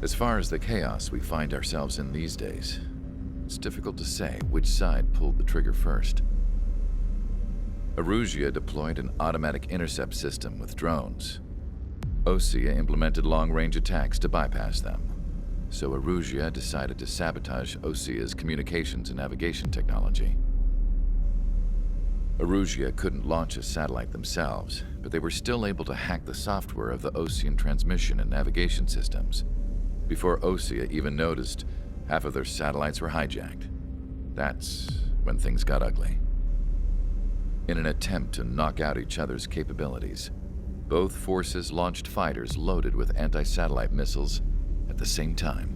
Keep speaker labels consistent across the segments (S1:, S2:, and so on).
S1: As far as the chaos we find ourselves in these days, it's difficult to say which side pulled the trigger first. Erusean deployed an automatic intercept system with drones. OSEA implemented long-range attacks to bypass them. So Erusean decided to sabotage OSEA's communications and navigation technology. Erusean couldn't launch a satellite themselves, but they were still able to hack the software of the Osean transmission and navigation systems. Before OSEA even noticed, half of their satellites were hijacked. That's when things got ugly. In an attempt to knock out each other's capabilities, both forces launched fighters loaded with anti-satellite missiles at the same time.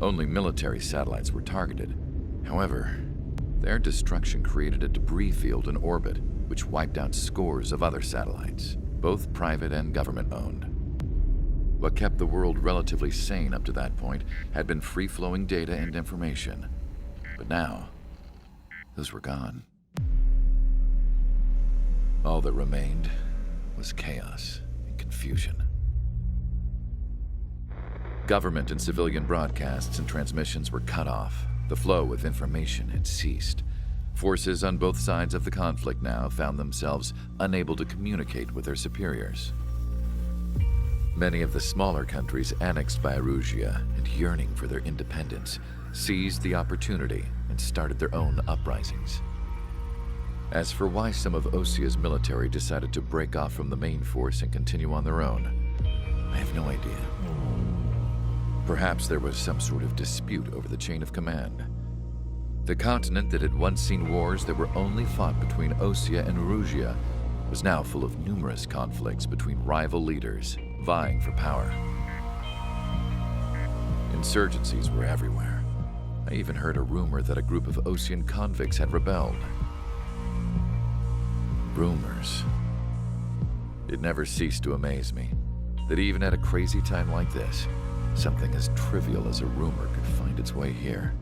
S1: Only military satellites were targeted. However, their destruction created a debris field in orbit, which wiped out scores of other satellites, both private and government-owned. What kept the world relatively sane up to that point had been free-flowing data and information. But now, those were gone. All that remained was chaos and confusion. Government and civilian broadcasts and transmissions were cut off. The flow of information had ceased. Forces on both sides of the conflict now found themselves unable to communicate with their superiors. Many of the smaller countries annexed by Erusean and yearning for their independence seized the opportunity and started their own uprisings. As for why some of Osea's military decided to break off from the main force and continue on their own, I have no idea. Perhaps there was some sort of dispute over the chain of command. The continent that had once seen wars that were only fought between Osean and Erusean was now full of numerous conflicts between rival leaders vying for power. Insurgencies were everywhere. I even heard a rumor that a group of Osean convicts had rebelled. Rumors. It never ceased to amaze me that even at a crazy time like this, something as trivial as a rumor could find its way here.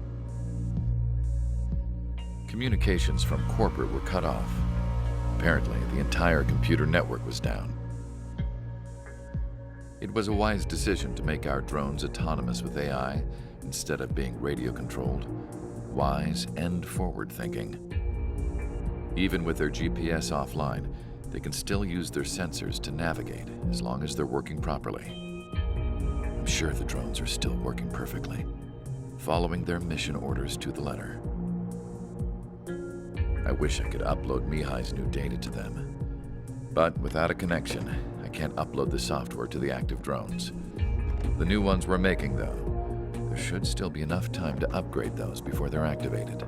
S1: Communications from corporate were cut off. Apparently, the entire computer network was down. It was a wise decision to make our drones autonomous with AI instead of being radio-controlled. Wise and forward-thinking. Even with their GPS offline, they can still use their sensors to navigate as long as they're working properly. I'm sure the drones are still working perfectly, following their mission orders to the letter. I wish I could upload Mihai's new data to them. But without a connection, I can't upload the software to the active drones. The new ones we're making, though, there should still be enough time to upgrade those before they're activated.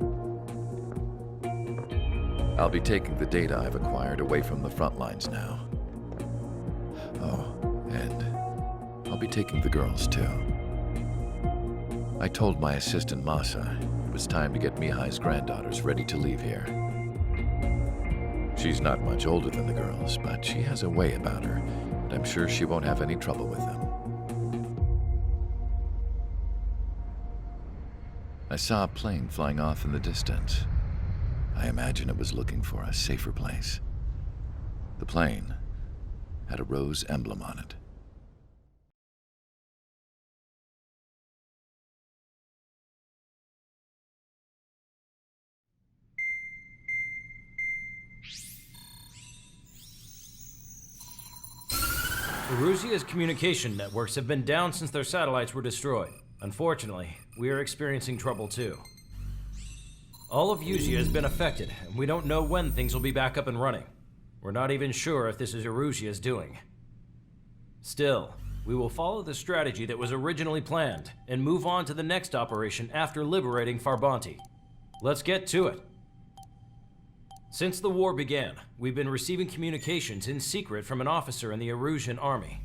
S1: I'll be taking the data I've acquired away from the front lines now. Oh, and I'll be taking the girls, too. I told my assistant Masa it was time to get Mihai's granddaughters ready to leave here. She's not much older than the girls, but she has a way about her, and I'm sure she won't have any trouble with them. I saw a plane flying off in the distance. I imagine it was looking for a safer place. The plane had a rose emblem on it.
S2: Erusean's communication networks have been down since their satellites were destroyed. Unfortunately, we are experiencing trouble too. All of Erusean has been affected, and we don't know when things will be back up and running. We're not even sure if this is Erusean's doing. Still, we will follow the strategy that was originally planned and move on to the next operation after liberating Farbanti. Let's get to it. Since the war began, we've been receiving communications in secret from an officer in the Erusean army.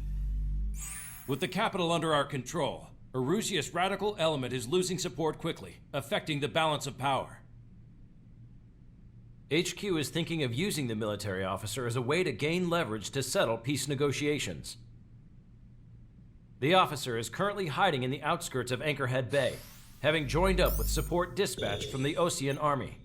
S3: With the capital under our control, Erusean's radical element is losing support quickly, affecting the balance of power.
S2: HQ is thinking of using the military officer as a way to gain leverage to settle peace negotiations. The officer is currently hiding in the outskirts of Anchorhead Bay, having joined up with support dispatched from the Osean army.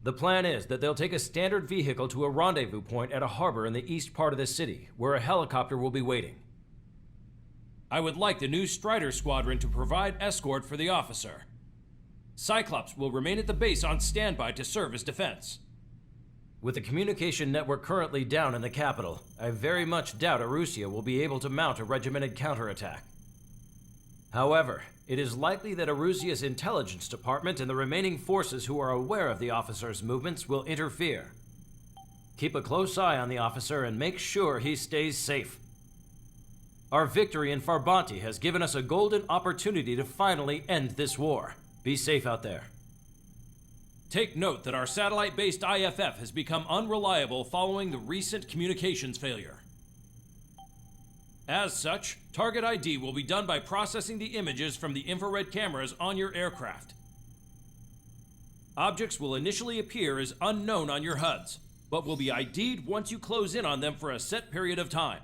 S2: The plan is that they'll take a standard vehicle to a rendezvous point at a harbor in the east part of the city, where a helicopter will be waiting.
S3: I would like the new Strider Squadron to provide escort for the officer. Cyclops will remain at the base on standby to serve as defense.
S2: With the communication network currently down in the capital, I very much doubt Erusean will be able to mount a regimented counterattack. However, it is likely that Erusean's intelligence department and the remaining forces who are aware of the officer's movements will interfere. Keep a close eye on the officer and make sure he stays safe. Our victory in Farbanti has given us a golden opportunity to finally end this war. Be safe out there.
S3: Take note that our satellite-based IFF has become unreliable following the recent communications failure. As such, target ID will be done by processing the images from the infrared cameras on your aircraft. Objects will initially appear as unknown on your HUDs, but will be ID'd once you close in on them for a set period of time.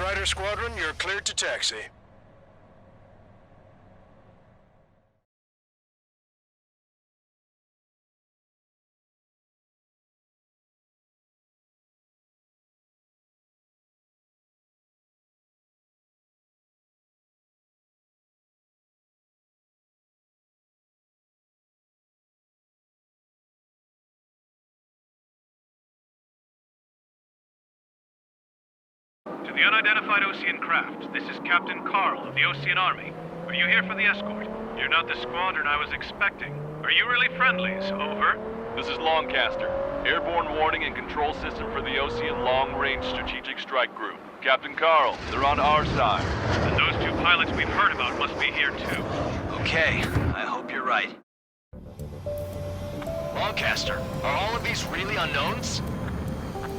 S4: Strider Squadron, you're cleared to taxi.
S5: To the unidentified Ocean craft, this is Captain Carl of the Ocean Army. Are you here for the escort? You're not the squadron I was expecting. Are you really friendlies? Over.
S6: This is Long Caster. Airborne warning and control system for the Ocean Long Range Strategic Strike Group. Captain Carl, they're on our side.
S5: And those two pilots we've heard about must be here too.
S7: Okay, I hope you're right. Longcaster, are all of these really unknowns?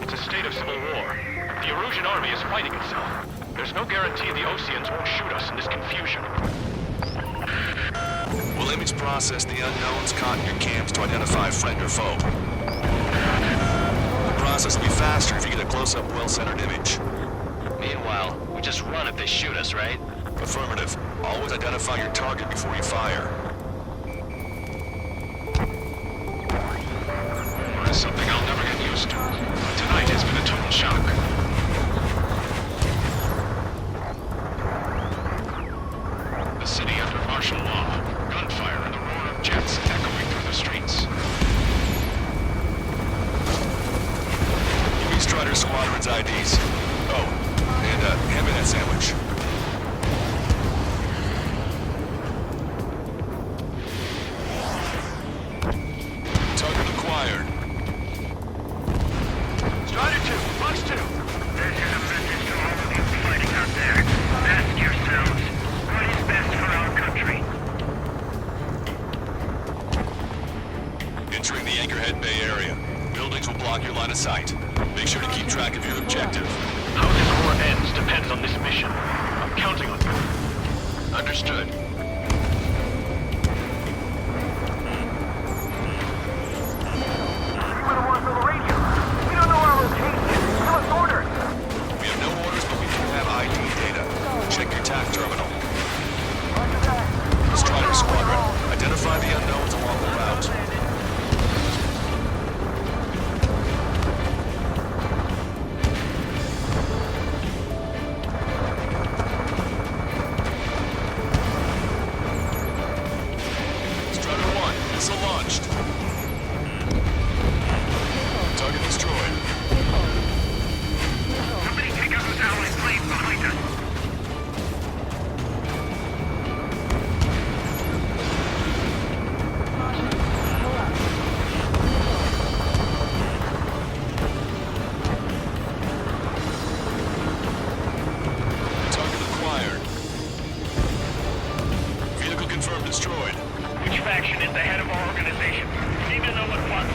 S5: It's a state of civil war. The Erusean army is fighting itself. There's no guarantee the Oceans won't shoot us in this confusion.
S4: We'll image process the unknowns caught in your cams to identify friend or foe. The process will be faster if you get a close-up, well-centered image.
S7: Meanwhile, we just run if they shoot us, right?
S4: Affirmative. Always identify your target before you fire.
S5: It's something I'll never get used to. Tonight has been a total shock. The city under martial law. Gunfire and the roar of jets echoing through the streets.
S4: Give me Strider Squadron's IDs. Oh, and hand me that sandwich. Target acquired.
S5: Strider 2, Fox 2. This is a message to all of you fighting out there. Ask yourselves, what is best for our country?
S4: Entering the Anchorhead Bay area. Buildings will block your line of sight. Make sure to keep track of your objective.
S5: How this war ends depends on this mission. I'm counting on you.
S4: Understood. We have no orders, but we do have ID data. Check your TAC terminal. Strider Squadron, identify the unknowns along the route. Strider 1, missile launched. Target destroyed.
S5: Somebody take out those allied planes behind us.
S4: Target acquired. Vehicle confirmed destroyed.
S5: Which faction is the head of our organization? We need to know at once.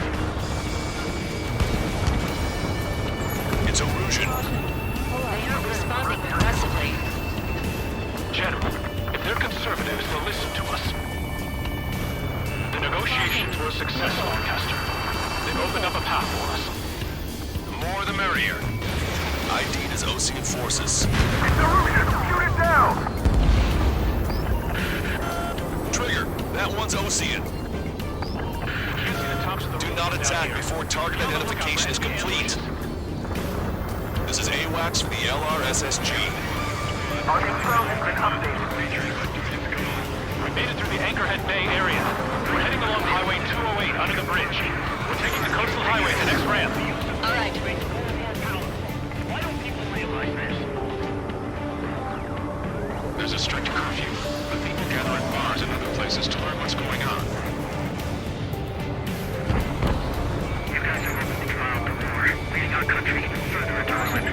S4: It's Erusean.
S8: They are responding aggressively.
S5: General, if they're conservatives, they'll listen to us. The negotiations were a success, Long Caster. They've opened up a path for us. The more the merrier.
S4: ID'd as Ocean forces.
S5: It's Erusean! Shoot it down!
S4: Trigger, that one's Ocean. Do not attack before target identification is complete. This is AWACS for the LRSSG.
S5: Our intel has been updated. We made it through the Anchorhead Bay area. We're heading along Highway 208 under the bridge. We're taking the coastal highway, the next ramp.
S8: All right.
S5: Why don't people realize this? There's a strict curfew, but people gather at bars and other places to learn what's going on. You guys are open to trial the war, leading our country even further into ruin.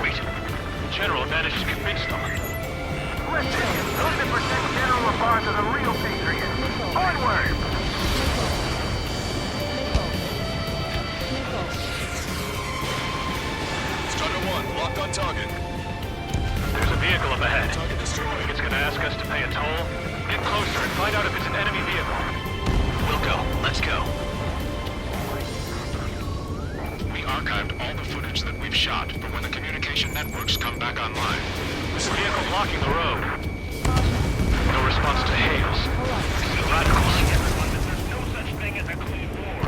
S5: Wait. General managed to convince them. Listen, those that protect General LaBarge are the real patriots. Onward!
S4: Strider 1, locked on target.
S5: There's a vehicle up ahead.
S4: Target destroyed.
S5: It's gonna ask us to pay a toll. Get closer and find out if it's an enemy vehicle.
S7: We'll go. Let's go.
S5: We archived all the footage that we've shot for when the communication networks come back online. There's a vehicle blocking the road. No response to hails. It's the radicals. Everyone that there's no such thing as a clean war.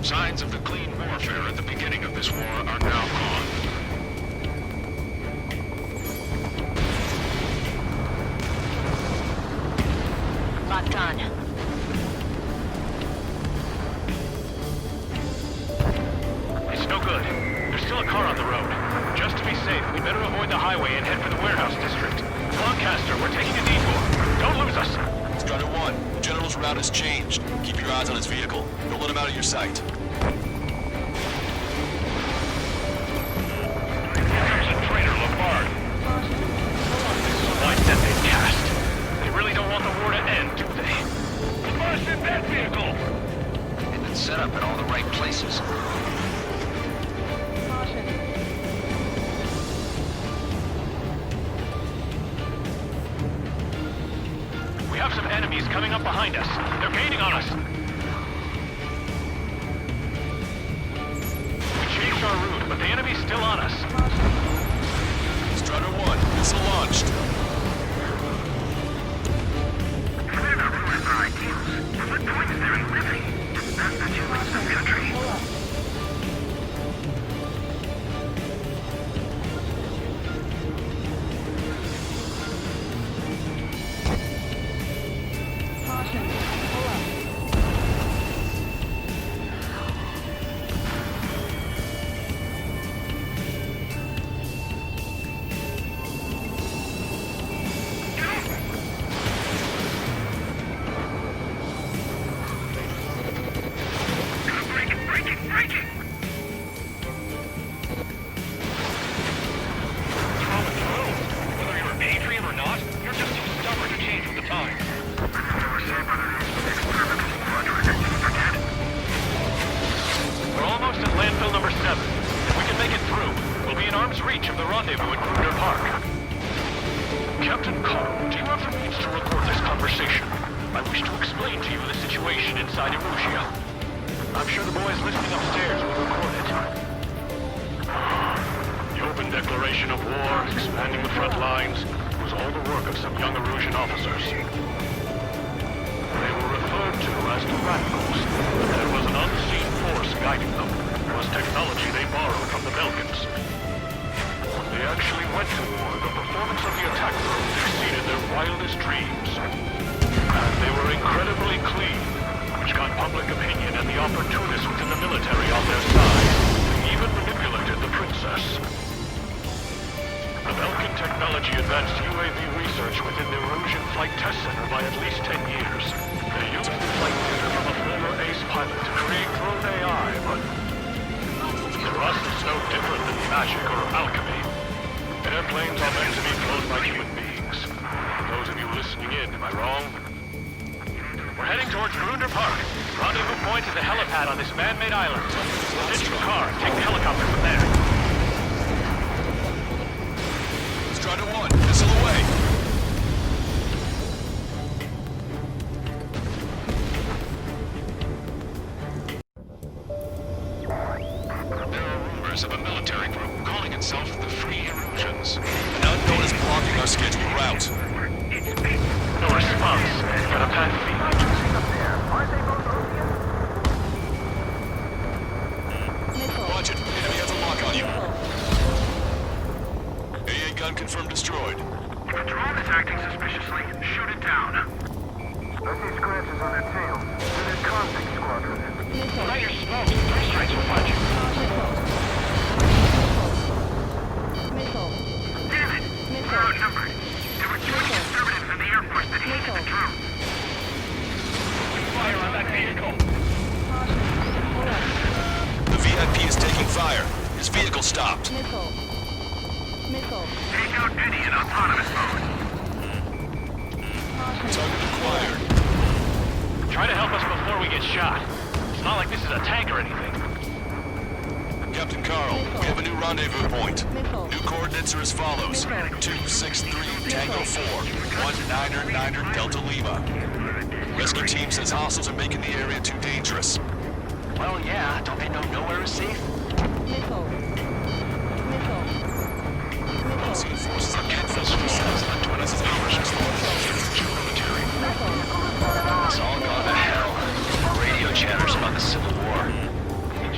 S5: Signs of the clean warfare at the beginning of this war are now gone.
S8: Locked on.
S5: It's no good. There's still a car on the road. Just to be safe, we better avoid the highway and head for the warehouse district. Long Caster, we're taking a detour. Don't lose us.
S4: Strider 1, the General's route has changed. Keep your eyes on his vehicle. Don't let him out of your sight.
S5: Here comes a traitor, LaBarge. This is a wide net they've cast. They really don't want the war to end, do they? LaBarge, in that vehicle!
S7: up in all the right places.
S5: We have some enemies coming up behind us. They're gaining on us. We changed our route, but the enemy's still on us.
S4: Strider 1, missile launched.
S5: Captain Carl, do you have the means to record this conversation? I wish to explain to you the situation inside Erusean. I'm sure the boys listening upstairs will record it.
S6: The open declaration of war, expanding the front lines, was all the work of some young Erusean officers. They were referred to as the Radicals. There was an unseen force guiding them. It was technology they borrowed from the Belkans. When they actually went to war, the performance of the attack group exceeded their wildest dreams. And they were incredibly clean, which got public opinion and the opportunists within the military on their side. They even manipulated the princess. The Belkan technology advanced UAV research within the Erusean Flight Test Center by at least 10 years. They used the flight data from a former ace pilot to create drone AI, but for us it's no different than magic or alchemy. Airplanes are meant to be flown by human beings. Those of you listening in, am I wrong?
S5: We're heading towards Grunder Park. Rendezvous point is the helipad on this man-made island. We'll ditch the car and take the helicopter from there.
S4: Strider 1, missile away.
S5: There are rumors of a military group calling itself the Free Erusians.
S4: An unknown is blocking our scheduled route.
S5: No response. Got a path feed.
S4: Watch it. Enemy has a lock on you. AA gun confirmed destroyed.
S5: If a drone is acting suspiciously, shoot it down.
S9: I see scratches on their tails. They're in convict squadron.
S5: Light your smoke. Three strikes will find you. Damn it! We're outnumbered. There were too many conservatives in the Air Force that hated the drone. Fire on that vehicle.
S4: The VIP is taking fire. His vehicle stopped.
S5: Take out any in autonomous mode.
S4: Target acquired.
S5: Try to help us before we get shot. It's not like this is a tank or anything.
S4: Captain Carl, we have a new rendezvous point. New coordinates are as follows. 263 Tango 4, 1999 Delta Lima. Rescue team says hostiles are making the area too dangerous.
S7: Well, yeah, don't they know nowhere is safe?
S4: Ocean forces are
S5: This is the 24 hours military.
S7: It's all gone to hell. Radio chatters about the Civil War.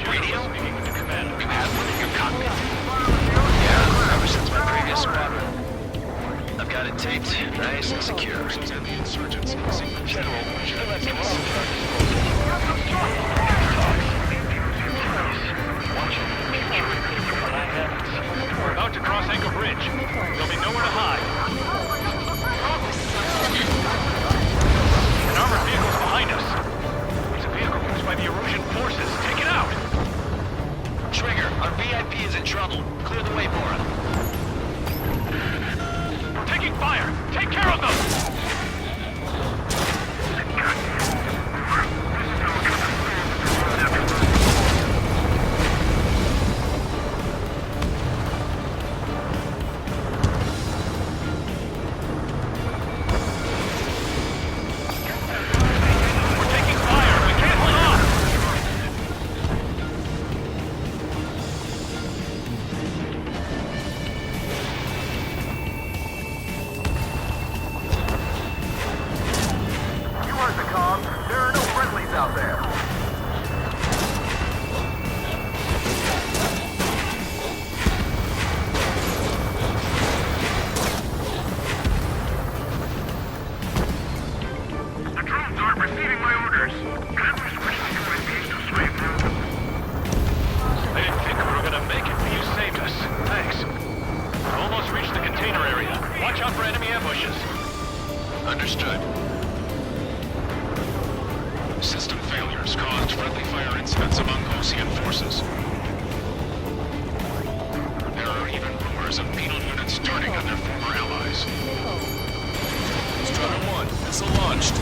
S7: Radio?
S5: Speaking with the commander.
S7: You have one in your cockpit? Yeah, ever since my previous squadron. I've got it taped, nice and secure.
S5: And the insurgents. General, should let me Watch it. fires caused friendly fire incidents among Osean forces. There are even rumors of penal units turning on their former allies.
S4: Squadron 1, missile launched.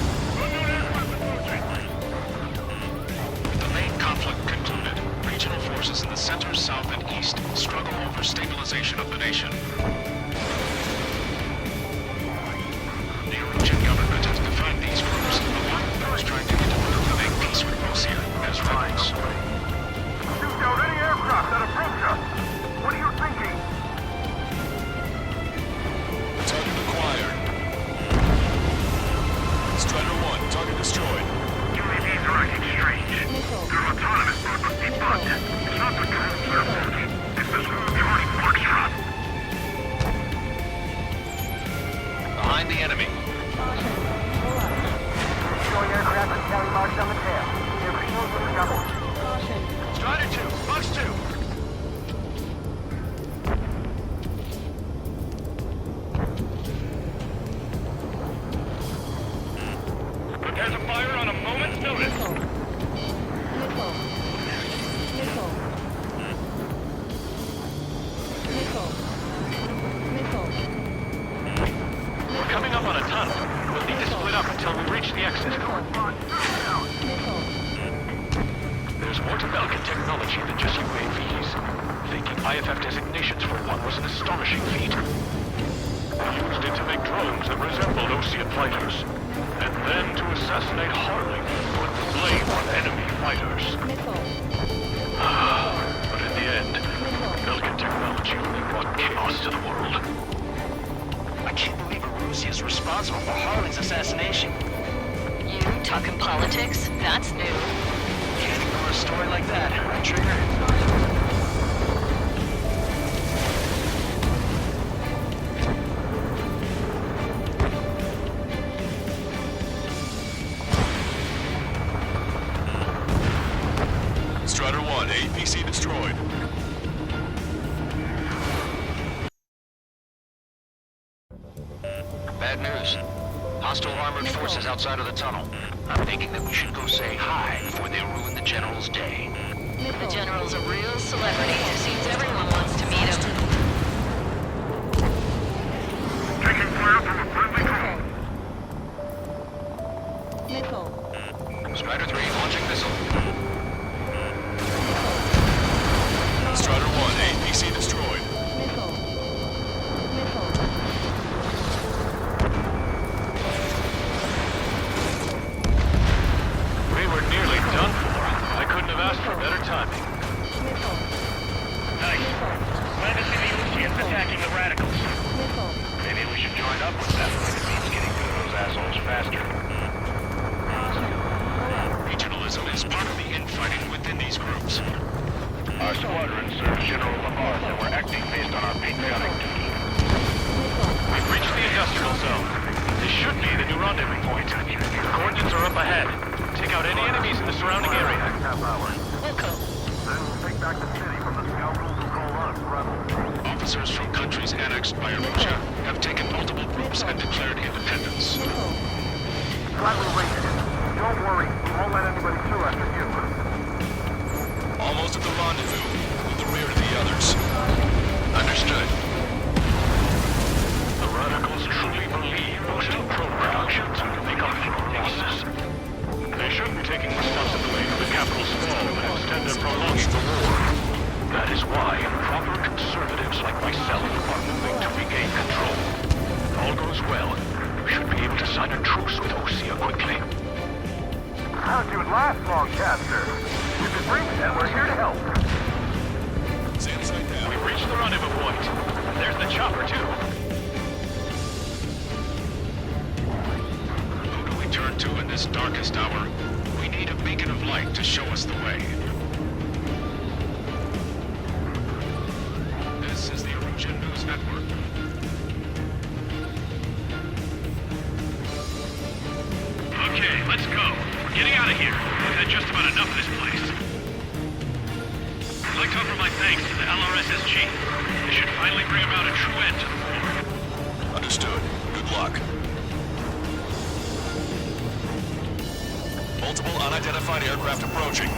S5: With the main conflict concluded, regional forces in the center, south, and east struggle over stabilization of the nation. The Erusean government has defined these groups along with those trying to interfere to make peace with Osean as rebels.
S9: Shoot down any aircraft that approach us! What are you thinking?
S4: Target acquired. Strider 1, target destroyed.
S6: UAVs are acting strange. They're autonomous, but must be bugged. It's not the drones that are faulty. It's the smooth turning Foxtrot.
S7: Behind the enemy.
S9: Destroy aircraft with tally marks on the tail. Your signals will be doubled.
S7: Strider 2, Fox 2.
S6: Prepare to fire on a moment's notice. We're coming up on a tunnel. We'll need to split up until we reach the exit. There's more to Belka technology than just UAVs. Faking IFF designations for one was an astonishing feat. They used it to make drones that resembled Osean fighters. And then to assassinate Harling, put the blame on enemy fighters. But in the end, Belka technology only brought chaos to the world.
S7: I can't believe Erusean is responsible for Harling's assassination.
S8: You talking politics? That's new.
S7: Can't ignore a story like that, right, Trigger?
S4: Strider 1, APC destroyed.
S7: Bad news. Hostile armored forces outside of the tunnel. I'm thinking that we should go say hi before they ruin the General's day.
S8: The General's a real celebrity. It seems everyone wants to meet him.
S6: Taking fire from a friendly drone.
S7: Strider 3 launching missile.
S4: Strider 1, APC destroyed.
S6: We were nearly done for. I couldn't have asked for better timing. Nice. Glad to see the Oseans attacking the Radicals. Maybe we should join up with them. It means getting through those assholes faster.
S5: Regionalism is part of the infighting within these groups.
S6: Our squadron serves General Lamarck, and we're acting based on our patriotic duty. We've reached the industrial zone. This should be the new rendezvous point. The coordinates are up ahead. Take out any enemies in the surrounding area.
S9: Half hour. Then we'll take back the city from the scoundrels who call us rebels.
S5: Officers from countries annexed by Erusean have taken multiple groups and declared independence.
S9: Glad we waited. Don't worry, we won't let anybody through after you.
S4: Almost at the rendezvous, with the rear of the others.
S5: Understood.
S6: The Radicals truly believe boosting drone productions will make up for losses. They should be taking responsibility for the capital's fall, but instead they're prolonging the war. That is why proper conservatives like myself are moving to regain control. If all goes well, we should be able to sign a truce with Osean quickly.
S9: How'd you last, Long Caster? If it breaks, then we're here to help.
S4: Stay inside now.
S6: We've reached the rendezvous point. There's the chopper, too.
S5: Who do we turn to in this darkest hour? We need a beacon of light to show us the way. This is the Erusean News Network.
S6: Okay, let's go. We're getting out of here. We've had just about enough of this place. I'd like to offer my thanks to the LRSSG. This should finally bring about a true end to the war.
S4: Understood. Good luck. Multiple unidentified aircraft approaching.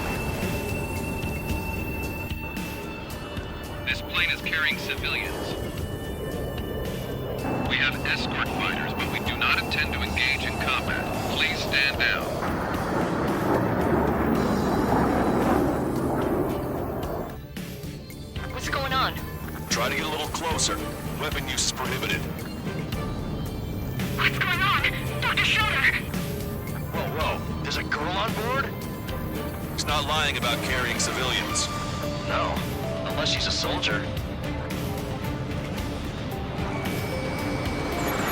S5: This plane is carrying civilians. We have escort fighters, but we do not intend to engage in combat. Please stand down.
S8: What's going on?
S4: Try to get a little closer. Weapon use is prohibited.
S8: What's going on? Dr. Schroeder!
S7: Whoa. There's a girl on board?
S4: He's not lying about carrying civilians.
S7: No. Unless she's a soldier.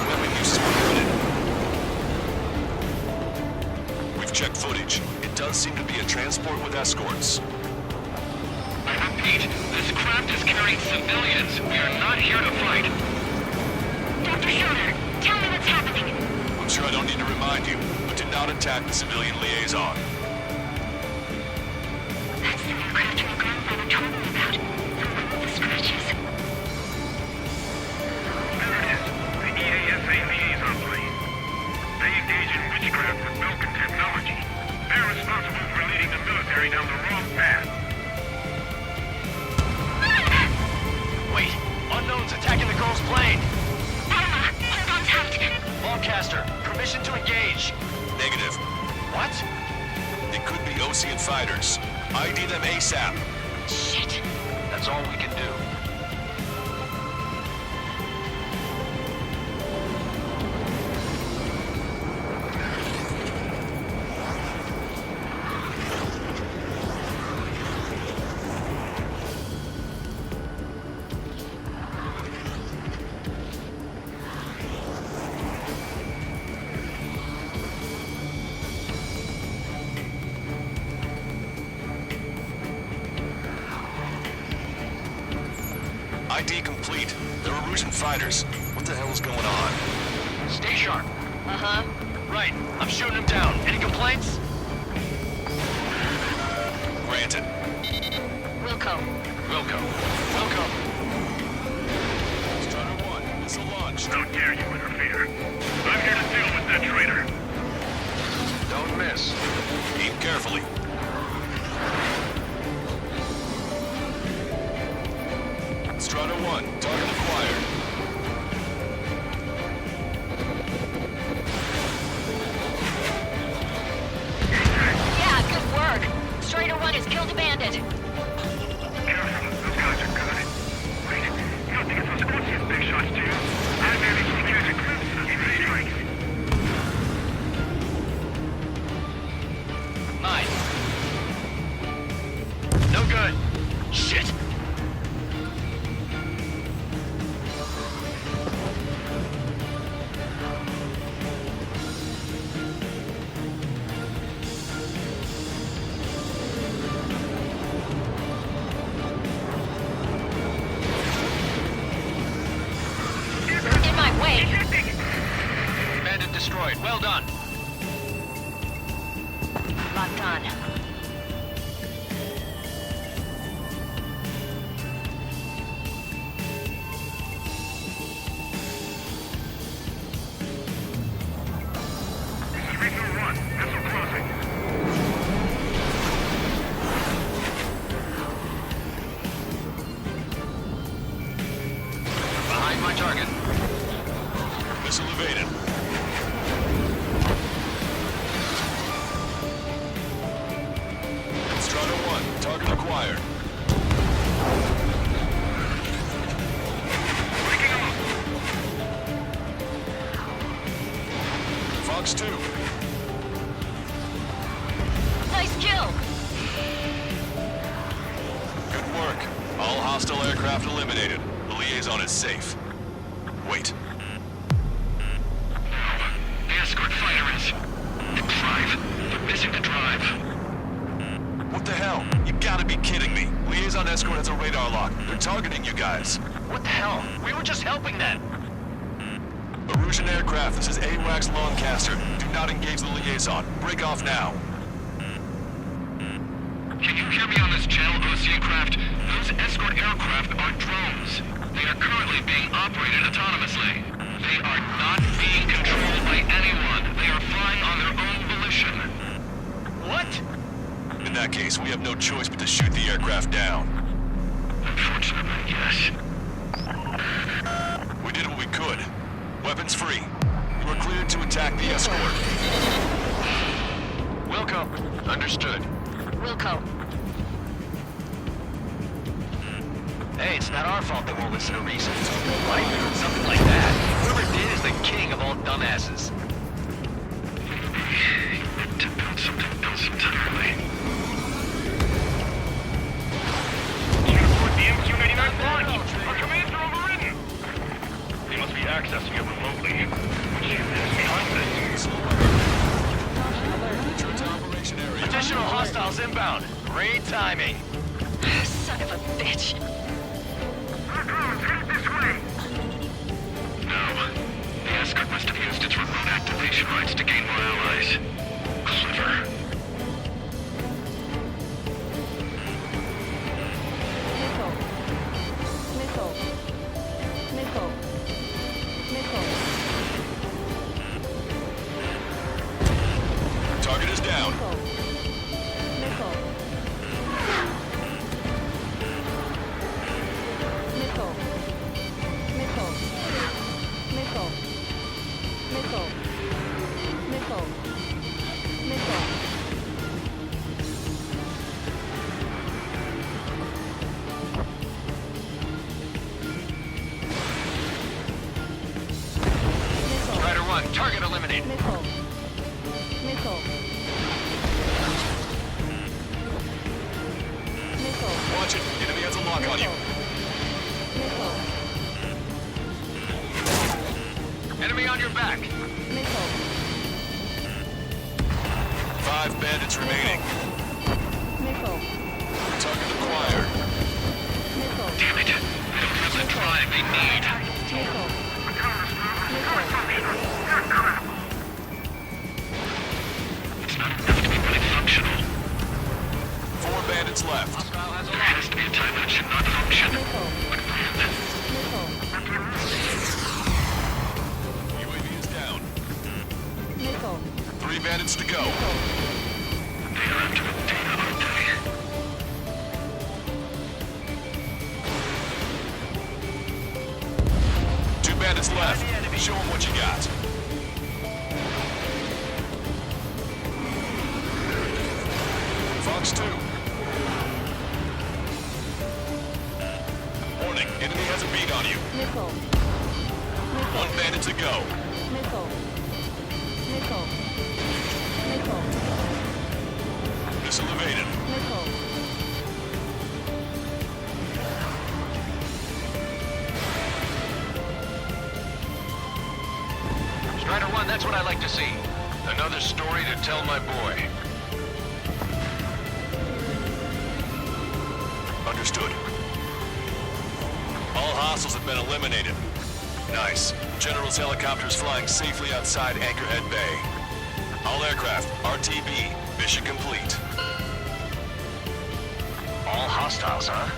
S4: Weapon use is prohibited. We've checked footage. It does seem to be a transport with escorts.
S5: I repeat, this craft is carrying civilians. We are not here to fight.
S8: Dr. Schroeder, tell me what's happening.
S4: I'm sure I don't need to remind you, but do not attack the civilian liaison.
S8: That's the aircraft your grandfather told me about. The one with the scratches.
S6: There it is. The EASA liaison plane. They engage in witchcraft with Belka technology. They're responsible for leading the military down the wrong path.
S7: Wait. Unknown's attacking the girl's plane.
S8: Belka, hold on tight.
S7: Long Caster, permission to engage.
S4: Negative.
S7: What?
S4: It could be Ocean fighters. ID them ASAP.
S8: Shit.
S7: That's all we can do.
S4: ID complete. They're Erusean fighters. What the hell is going on?
S7: Stay sharp.
S8: Uh-huh.
S7: Right. I'm shooting him down. Any complaints?
S4: Granted.
S8: Wilco.
S7: Wilco.
S4: Strider 1, missile launched.
S6: How dare you interfere? I'm here to deal with that traitor.
S7: Don't miss.
S4: Aim carefully. Strider 1, target acquired.
S8: Yeah, good work. Strider 1 has killed a bandit.
S6: Careful. Those guys are good. Wait. You don't think it's those Squadron's big shots, do you? I managed to catch a glimpse of these strikes.
S7: Mine. No good. Shit.
S8: In my way.
S7: Bandit destroyed. Well done.
S8: Locked on.
S6: This is Regional 1. Missile crossing.
S7: Behind my target.
S4: Missile evaded. Strider 1, target acquired.
S6: Breaking off.
S4: Fox 2.
S8: Nice kill.
S4: Good work. All hostile aircraft eliminated. The liaison is safe. Wait.
S5: The escort fighter is... The drive. They're missing the drive.
S4: What the hell? You gotta be kidding me. Liaison escort has a radar lock. They're targeting you guys.
S7: What the hell? We were just helping them.
S4: Erusean aircraft, this is AWACS Long Caster. Do not engage the liaison. Break off now.
S5: Can you hear me on this channel, Ocean craft? Those escort aircraft are drones. They are currently being operated autonomously. They are not being controlled by anyone. They are flying on their own volition.
S7: What?
S4: In that case, we have no choice but to shoot the aircraft down.
S5: Unfortunately, yes.
S4: We did what we could. Weapons free. You are cleared to attack the escort.
S7: Wilco. Understood.
S8: Wilco.
S7: Hey, it's not our fault they won't listen to reason. Right? Something like that. Whoever did is the king of all dumbasses.
S5: To build something else entirely.
S6: Report the MQ-99 launch. Our commands are overridden. They must be accessing it remotely. Which is behind this?
S7: Additional hostiles inbound. Great timing.
S8: Son of a bitch.
S5: No. The escort must have used its remote activation rights to gain more allies. Clever.
S4: Target is down.
S7: Strider 1, target eliminated.
S4: Watch it. Enemy has a lock on you.
S7: Enemy on your back.
S4: 5 bandits remaining. Target acquired.
S5: Damn it. I don't have the drive they need. It's not enough to be fully functional.
S4: 4 bandits left.
S7: Hostile has a
S5: There
S7: lock.
S5: has to be a time when it should not function. But when?
S4: UAV is down. 3 bandits to go.
S5: They are after the data, aren't they?
S4: Two bandits left. Show them what you got. Fox 2. Warning, enemy has a beat on you. 1 bandit to go. Missile evaded.
S7: Strider 1, that's what I like to see. Another story to tell my boy.
S4: Understood. All hostiles have been eliminated. Nice. General's helicopter is flying safely outside Anchorhead Bay. All aircraft, RTB, mission complete.
S7: All hostiles, huh?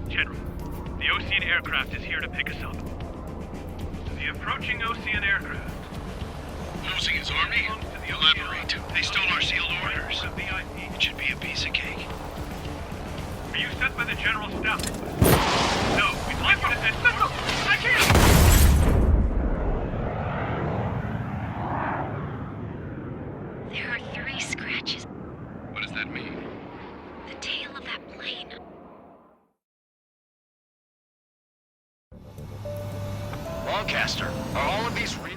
S6: General, the Ocean aircraft is here to pick us up. The approaching Ocean aircraft.
S5: Losing his army? Elaborate. They stole our sealed orders. It should be a piece of cake.
S6: Are you sent by the General's staff? No, we'd like you to send... Missile! I can't!
S8: There are 3 scratches.
S5: What does that mean?
S8: The tail of that plane.
S7: Long Caster, are all of these really...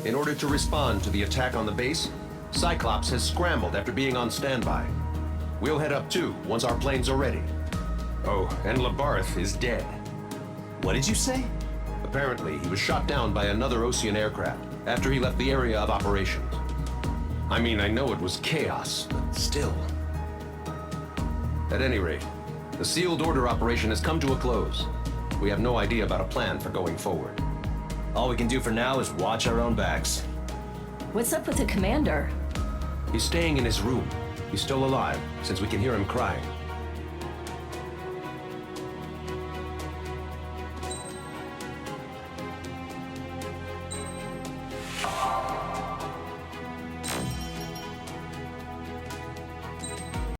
S10: In order to respond to the attack on the base, Cyclops has scrambled after being on standby. We'll head up too, once our planes are ready. Oh, and Labarth is dead.
S11: What did you say?
S10: Apparently, he was shot down by another Ocean aircraft after he left the area of operations. I mean, I know it was chaos, but still. At any rate, the sealed order operation has come to a close. We have no idea about a plan for going forward.
S11: All we can do for now is watch our own backs.
S12: What's up with the commander?
S10: He's staying in his room. He's still alive, since we can hear him crying.